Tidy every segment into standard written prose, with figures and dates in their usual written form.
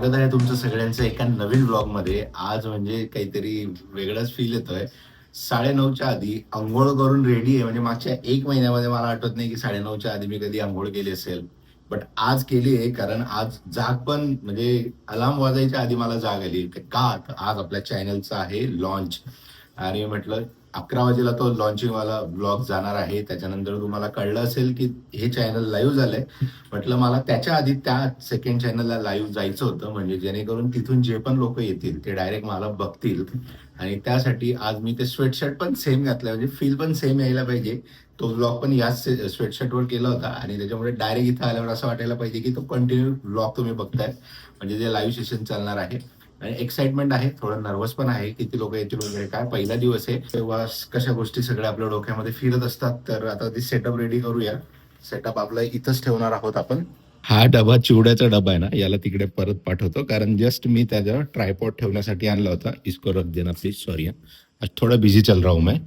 स्वागत आहे तुमचं सगळ्यांचं एका नवीन व्लॉग मध्ये. आज म्हणजे काहीतरी वेगळाच फील येतोय. 9:30च्या आधी अंघोळ करून रेडी आहे. म्हणजे मागच्या 1 महिन्यामध्ये मला आठवत नाही की 9:30च्या आधी मी कधी अंघोळ केली असेल. बट आज केली आहे, कारण आज जाग पण म्हणजे अलार्म वाजायच्या आधी मला जाग आली. का तर आज आपल्या चॅनलचं आहे लॉन्च. आणि म्हटलं 11 वाजेला तो लॉन्चिंग वाला ब्लॉग जाणार आहे. त्याच्यानंतर तुम्हाला कळलं असेल की हे चॅनल लाईव्ह झालंय. म्हटलं मला त्याच्या आधी त्या सेकंड चॅनलला लाईव्ह जायचं होतं, म्हणजे जेणेकरून तिथून जे पण लोक येतील ते डायरेक्ट मला बघतील. आणि त्यासाठी आज मी ते स्वेटशर्ट पण सेम घातलं, म्हणजे फील पण सेम यायला पाहिजे. तो ब्लॉग पण याच स्वेटशर्टवर केला होता आणि त्याच्यामुळे डायरेक्ट इथं आल्यावर असं वाटायला पाहिजे की तो कंटिन्यू ब्लॉग तुम्ही बघताय, म्हणजे जे लाईव्ह सेशन चालणार आहे. आणि एक्साइटमेंट आहे, थोडं नर्वस पण आहे, किती लोक येतील वगैरे, काय पहिला दिवस आहे तेव्हा कशा गोष्टी सगळ्या आपल्या डोक्यामध्ये फिरत असतात. तर आता ती सेटअप रेडी करूया. सेटअप आपला इथंच ठेवणार आहोत आपण. हा डबा चिवड्याचा डबा आहे ना, याला तिकडे परत पाठवतो, कारण जस्ट मी त्याच्यावर ट्रायपॉड ठेवण्यासाठी आणला होता. इसको रख देना प्लीज, सॉरी, आज थोडा बिझी चल रहा हूं मैं.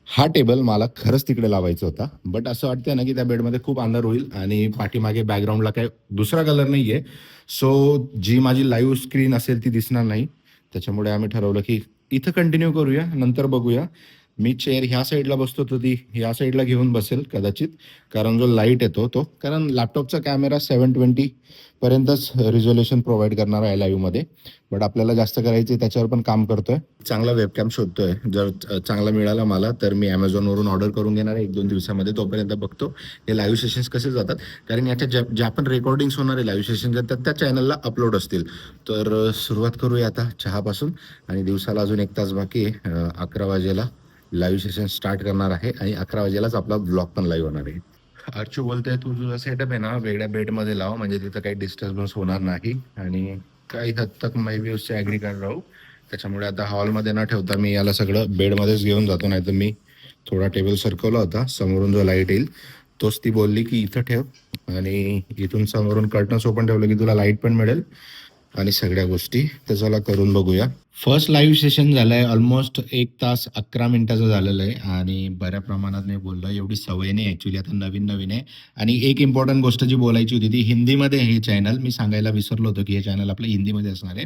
हा टेबल मला खरंच तिकडे लावायचा होता, बट असं वाटतंय ना की त्या बेडमध्ये खूप अंधार होईल आणि पाठीमागे बॅकग्राऊंडला काय दुसरा कलर नाही आहे. सो जी माझी लाईव्ह स्क्रीन असेल ती दिसणार नाही. त्याच्यामुळे आम्ही ठरवलं की इथं कंटिन्यू करूया, नंतर बघूया. मी चेअर ह्या साईडला बसतो तर ती ह्या साईडला घेऊन बसेल कदाचित, कारण जो लाईट येतो तो, कारण लॅपटॉपचा कॅमेरा 720 पर्यंतच रिझोल्युशन प्रोव्हाइड करणार आहे लाईव्हमध्ये. बट आपल्याला जास्त करायचे त्याच्यावर पण काम करतोय. चांगला वेबकॅम शोधतोय. जर चांगला मिळाला मला तर मी ॲमेझॉनवरून ऑर्डर करून घेणार आहे 1-2 दिवसामध्ये. तोपर्यंत बघतो हे लाईव्ह सेशन्स कसे जातात, कारण याच्या ज्या पण रेकॉर्डिंग्स होणारे लाईव्ह सेशन जातात त्या चॅनलला अपलोड असतील. तर सुरुवात करूया आता चहापासून. आणि दिवसाला अजून 1 तास बाकी आहे. 11 वाजेला लाईव्ह सेशन स्टार्ट करणार आहे आणि 11 वाजेलाच आपला ब्लॉग पण लाईव्ह होणार आहे. अर्चू बोलतोय तू तुझा सेटअप आहे ना वेगळ्या बेडमध्ये लाव, म्हणजे तिथं काही डिस्टर्बन्स होणार नाही. आणि काही हद तक मैं भी उससे ॲग्री कर रहा हूं. त्याच्यामुळे आता हॉलमध्ये न ठेवता मी याला सगळं बेडमध्येच घेऊन जातो. नाही तर मी थोडा टेबल सरकवला होता, समोरून जो लाईट येईल तोच ती बोलली की इथं ठेव, आणि इथून समोरून कर्टन्स ओपन ठेवलं की तुला लाईट पण मिळेल आणि सगळ्या गोष्टी. तर चला करून बघूया. फर्स्ट लाईव्ह सेशन झालंय, ऑलमोस्ट 1 तास 11 मिनिटाचं झालेलं आहे. आणि बऱ्या प्रमाणात मी बोललो, एवढी सवय नाही ॲक्च्युली, आता नवीन नवीन आहे. आणि एक इम्पॉर्टंट गोष्ट जी बोलायची होती ती हिंदीमध्ये. हे चॅनल मी सांगायला विसरलो होतो की हे चॅनल आपलं हिंदीमध्ये असणार आहे.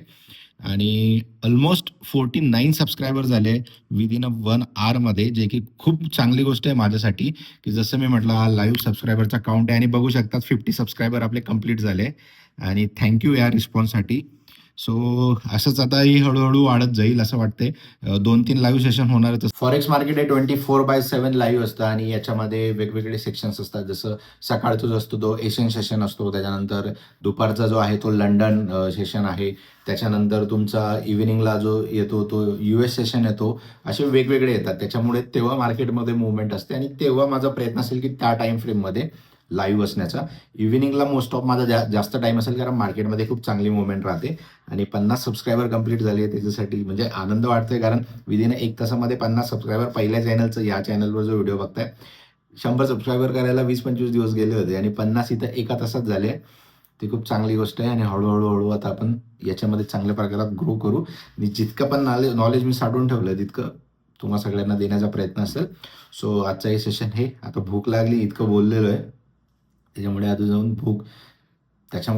आणि ऑलमोस्ट 49 सबस्क्रायबर झाले विदिन अ 1 आवरमध्ये, जे की खूप चांगली गोष्ट आहे माझ्यासाठी. की जसं मी म्हटलं, हा लाईव्ह सबस्क्रायबरचा काउंट आहे आणि बघू शकतात 50 सबस्क्रायबर आपले कंप्लीट झाले. आणि थँक्यू या रिस्पॉन्ससाठी. सो असंच आता ही हळूहळू वाढत जाईल असं वाटतंय. 2-3 लाईव्ह सेशन होणारच. फॉरेक्स मार्केट हे 24/7 लाईव्ह असतं आणि याच्यामध्ये वेगवेगळे सेक्शन्स असतात. जसं सकाळचा जो असतो तो एशियन सेशन असतो, त्याच्यानंतर दुपारचा जो आहे तो लंडन सेशन आहे, त्याच्यानंतर तुमचा इव्हिनिंगला जो येतो तो US सेशन येतो. असे वेगवेगळे येतात, त्याच्यामुळे तेव्हा मार्केटमध्ये मुवमेंट असते आणि तेव्हा माझा प्रयत्न असेल की त्या टाईम फ्रेममध्ये लाईव्ह असण्याचा. इव्हिनिंगला मोस्ट ऑफ माझा जास्त टाईम असेल, कारण मार्केटमध्ये खूप चांगली मुवमेंट राहते. आणि 50 सबस्क्रायबर कंप्लीट झाले, त्याच्यासाठी म्हणजे आनंद वाटतोय, कारण विदिन 1 तासामध्ये 50 सबस्क्रायबर. पहिल्या चॅनलचं या चॅनलवर जो व्हिडिओ बघताय, 100 सबस्क्रायबर करायला 20-25 दिवस गेले होते आणि 50 इथं 1 तासात झाले. ती खूप चांगली गोष्ट आहे आणि हळूहळू आता आपण याच्यामध्ये चांगल्या प्रकारात ग्रो करू. आणि जितकं पण नॉलेज मी साठवून ठेवलं तितकं तुम्हा सगळ्यांना देण्याचा प्रयत्न असेल. सो आजचा हे सेशन हे, आता भूक लागली, इतकं बोललेलो आहे, त्याच्यामुळे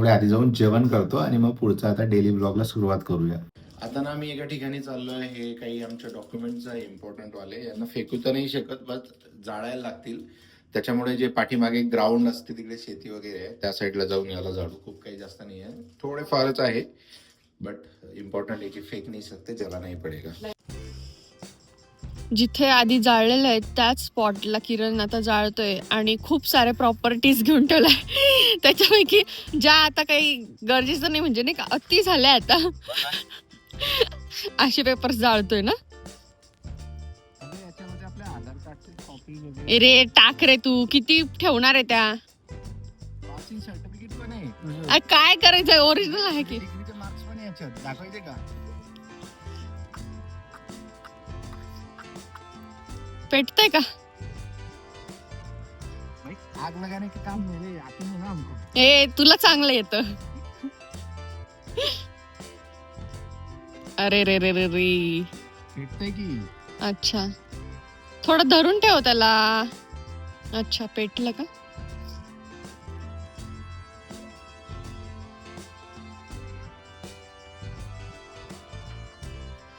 आधी जाऊन जेवण करतो आणि मग पुढचा आता डेली ब्लॉगला सुरुवात करूया. आता ना मी एका ठिकाणी चाललो आहे. हे काही आमच्या डॉक्युमेंट्स आहे इम्पॉर्टंट वाले, यांना फेकू तर नाही शकत, बस जाळायला लागतील. त्याच्यामुळे जे पाठीमागे ग्राउंड असते तिकडे शेती वगैरे आहे, त्या साईडला जाऊन याला झाडू. खूप काही जास्त नाही आहे, थोडे फारच आहे, बट इम्पॉर्टंट आहे की फेक नाही सकते, जला नाही पडेगा. जिथे आधी जाळलेलं आहे त्याच स्पॉटला किरण आता जाळतोय आणि खूप सारे प्रॉपर्टीज घेऊन ठेवलाय. त्याच्यापैकी ज्या आता काही गरजेचं नाही, म्हणजे नाही का, अति झाल्या आता. असे पेपर्स जाळतोय ना. रे टाक रे, तू किती ठेवणार आहे त्या. काय करायचंय, ओरिजिनल आहे की दाखवायचे का? पेटतंय का? आग लगाने के काम मेरे आते हैं ना हमको. ए तुला चांगलं येतं. अरे रे रे रे रे. पेटतंय की. अच्छा, थोडं धरून ठेव त्याला. अच्छा, पेटलं का?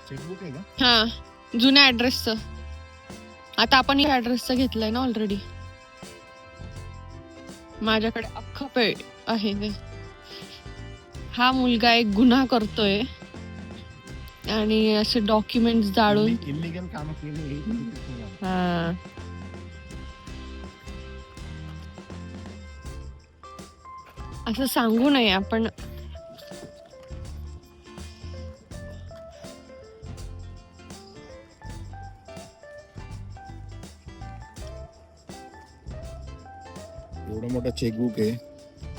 चेकबुक आहे का? हा, जुन्या ऍड्रेसचं. आता आपण या ऍड्रेसचं घेतलंय ना ऑलरेडी. माझ्याकडे अख्खं पे आहे ते. हा मुलगा एक गुन्हा करतोय आणि असे डॉक्युमेंट्स जाळून. इलिगल काम केली. हा, असं सांगू नये आपण. एवढं मोठं चेकबुक आहे.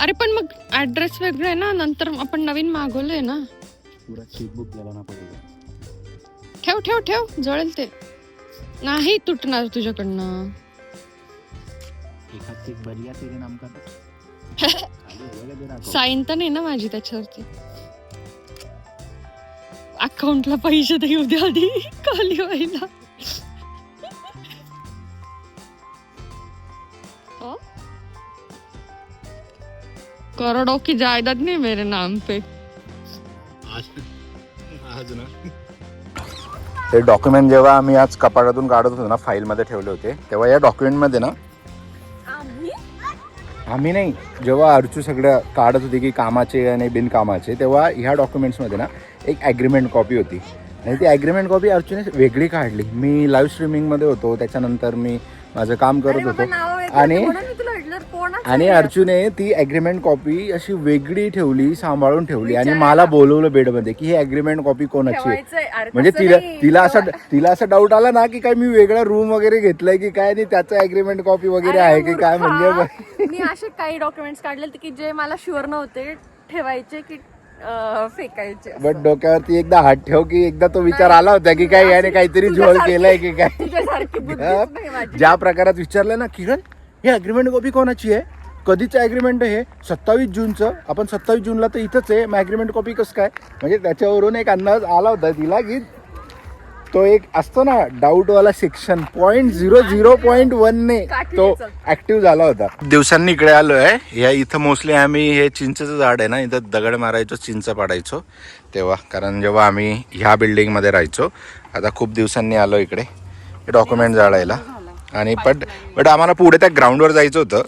अरे पण मग ऍड्रेस वेगळं आहे ना, नंतर आपण नवीन मागवलंय ना. पुरा चेकबुक लाना पडेगा. ठेव ठेव ठेव, जळेल ते. नाही तुटणार तुझ्याकडनं. एखाद चेक बरिया तेरे नाम का साईन तर नाही ना माझी त्याच्यावरती. अकाउंटला पैसे तर येऊ द्या आधी खाली व्हायला. करोड़ों की जायदाद नहीं मेरे नाम पे. आज ना हे डॉक्युमेंट जेव्हा आम्ही आज कपाटातून काढत होतो ना, फाईल मध्ये ठेवले होते, तेव्हा या डॉक्युमेंट मध्ये ना, आम्ही नाही, जेव्हा अर्चू सगळं काढत होती की कामाचे आणि बिनकामाचे, तेव्हा ह्या डॉक्युमेंट्स मध्ये ना एक ॲग्रीमेंट कॉपी होती. आणि ती ॲग्रीमेंट कॉपी अर्चूने वेगळी काढली. मी लाईव्ह स्ट्रीमिंग मध्ये होतो, त्याच्यानंतर मी माझं काम करत होतो आणि अर्जुने ती ॲग्रीमेंट कॉपी अशी वेगळी ठेवली, सांभाळून ठेवली आणि मला बोलवलं बेडमध्ये की ही ॲग्रीमेंट कॉपी कोणाची आहे. म्हणजे तिला असा डाऊट आला ना की काय मी वेगळा रूम वगैरे घेतलाय की काय, आणि त्याचं ॲग्रीमेंट कॉपी वगैरे आहे की काय. म्हणजे मी असे काही डॉक्युमेंट्स काढले की जे मला शुअर नव्हते ठेवायचे की फेकायचे. बट डोक्यावरती एकदा हात ठेव की एकदा तो विचार आला होता की काय याने काहीतरी झोल केलाय की काय. ज्या प्रकारात विचारलं ना, किरण ही ॲग्रीमेंट कॉपी कोणाची आहे, कधीचं ॲग्रीमेंट आहे, 27 जूनचं. आपण 27 जूनला तर इथंच आहे, मग ॲग्रीमेंट कॉपी कसं काय. म्हणजे त्याच्यावरून एक अंदाज आला होता तिला की तो एक असतो ना डाऊटवाला सेक्शन 0.0.1 ने तो ऍक्टिव्ह झाला होता. दिवसांनी इकडे आलो आहे. या इथं मोस्टली आम्ही हे चिंचेचं झाड आहे ना, इथं दगड मारायचो, चिंच पाडायचो तेव्हा, कारण जेव्हा आम्ही ह्या बिल्डिंगमध्ये राहायचो. आता खूप दिवसांनी आलो इकडे हे डॉक्युमेंट जाळायला. आणि बट आम्हाला पुढे त्या ग्राउंडवर जायचं होतं,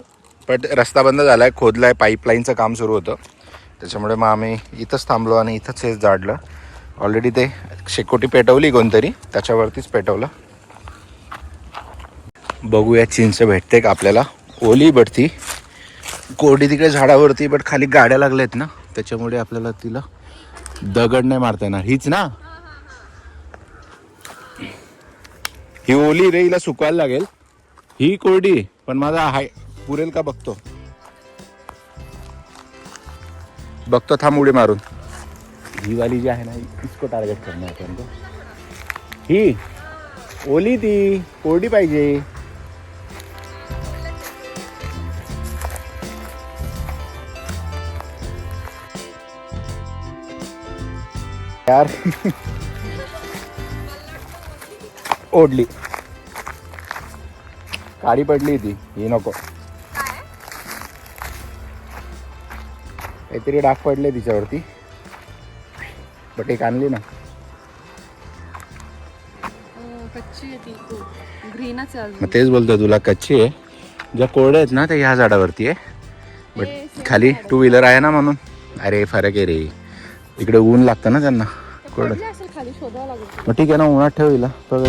बट रस्ता बंद झाला आहे, खोदलाय, पाईपलाईनचं काम सुरू होतं, त्याच्यामुळे मग आम्ही इथंच थांबलो आणि इथंच हे जाडलं. ऑलरेडी ते शेकोटी पेटवली कोणतरी, त्याच्यावरतीच पेटवलं. बघूया चिंच भेटते का आपल्याला. ओली बटती कोरडी तिकडे झाडावरती, बट खाली गाड्या लागल्यात ना, त्याच्यामुळे आपल्याला तिला दगड नाही मारता येणार. हीच ना ही ओली रे, हिला सुकवायला लागेल. ही कोरडी पण माझा हाय पुरेल का बघतो थांब उडी मारून. ही वाली जी आहे ना, इसको टार्गेट करणार आपण. ही ओली ती कोरडी पाहिजे. यार ओढली, काळी पडली ती. ही नको, काहीतरी डाग पडले तिच्यावरती, बट एक आणली ना. कच्ची आहे ती, ग्रीनच आहे. मग तेच बोलतो तुला, कच्ची आहे. ज्या कोरड्या आहेत ना त्या ह्या झाडावरती आहे, बट खाली 2 व्हीलर आहे ना म्हणून. अरे फरक आहे रे, इकडे ऊन लागतं ना त्यांना कोरडं. खाली शोधावं लागेल. मग ठीक आहे ना, उन्हात ठेव हिला. पण